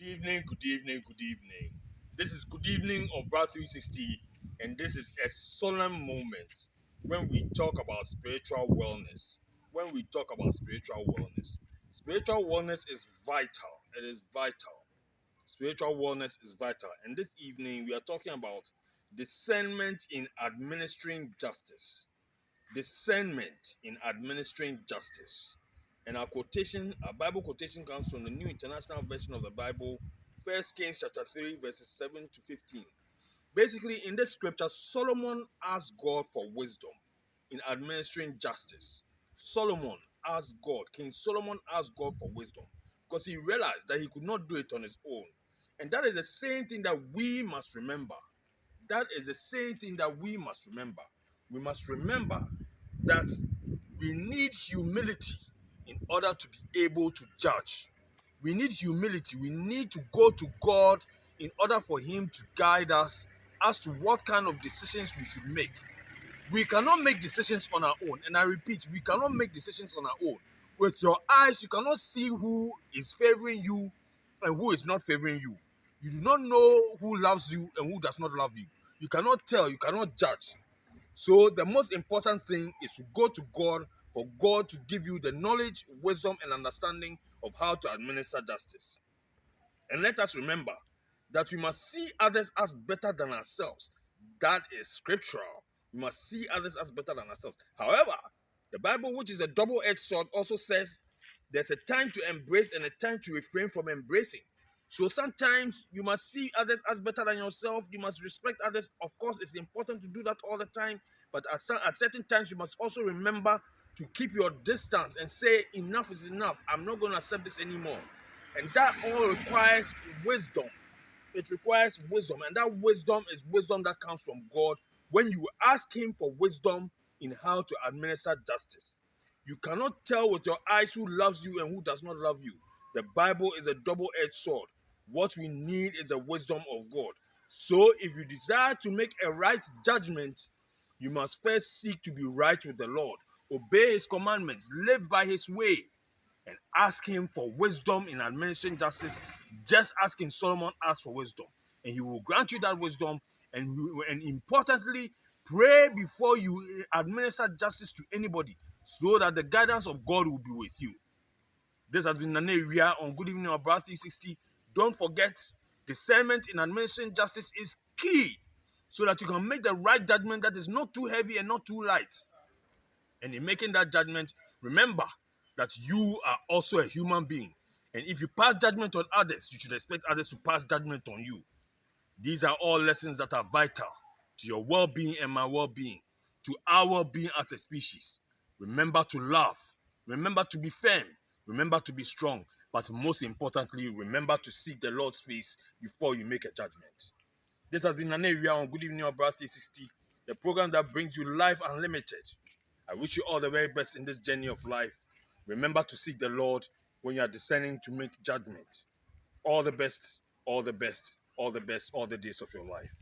Good evening, good evening, good evening. This is Good Evening of Brad 360, and this is a solemn moment when we talk about spiritual wellness. When we talk about spiritual wellness is vital. It is vital. Spiritual wellness is vital. And this evening, we are talking about discernment in administering justice. Discernment in administering justice. And our Bible quotation comes from the New International Version of the Bible, 1 Kings chapter 3, verses 7 to 15. Basically, in this scripture, Solomon asked God for wisdom in administering justice. King Solomon asked God for wisdom because he realized that he could not do it on his own. And that is the same thing that we must remember. That is the same thing that we must remember. We must remember that we need humility in order to be able to judge. We need humility. We need to go to God in order for Him to guide us as to what kind of decisions we should make. We cannot make decisions on our own. And I repeat, we cannot make decisions on our own. With your eyes, you cannot see who is favoring you and who is not favoring you. You do not know who loves you and who does not love you. You cannot tell, you cannot judge. So the most important thing is to go to God for God to give you the knowledge, wisdom, and understanding of how to administer justice. And let us remember that we must see others as better than ourselves. That is scriptural. We must see others as better than ourselves. However, the Bible, which is a double-edged sword, also says there's a time to embrace and a time to refrain from embracing. So sometimes you must see others as better than yourself. You must respect others. Of course, it's important to do that all the time. But at certain times, you must also remember to keep your distance and say, enough is enough. I'm not going to accept this anymore. And that all requires wisdom. It requires wisdom. And that wisdom is wisdom that comes from God when you ask Him for wisdom in how to administer justice. You cannot tell with your eyes who loves you and who does not love you. The Bible is a double-edged sword. What we need is the wisdom of God. So if you desire to make a right judgment, you must first seek to be right with the Lord. Obey His commandments. Live by His way. And ask Him for wisdom in administering justice, just as King Solomon asked for wisdom. And He will grant you that wisdom. And importantly, pray before you administer justice to anybody so that the guidance of God will be with you. This has been Nane Ria on Good Evening of Brad 360. Don't forget, discernment in administering justice is key so that you can make the right judgment that is not too heavy and not too light. And in making that judgment, remember that you are also a human being. And if you pass judgment on others, you should expect others to pass judgment on you. These are all lessons that are vital to your well-being and my well-being, to our well-being as a species. Remember to love. Remember to be firm. Remember to be strong. But most importantly, remember to seek the Lord's face before you make a judgment. This has been Nane Ria on Good Evening of Brad 360, the program that brings you life unlimited. I wish you all the very best in this journey of life. Remember to seek the Lord when you are discerning to make judgment. All the best, all the best, all the best, all the days of your life.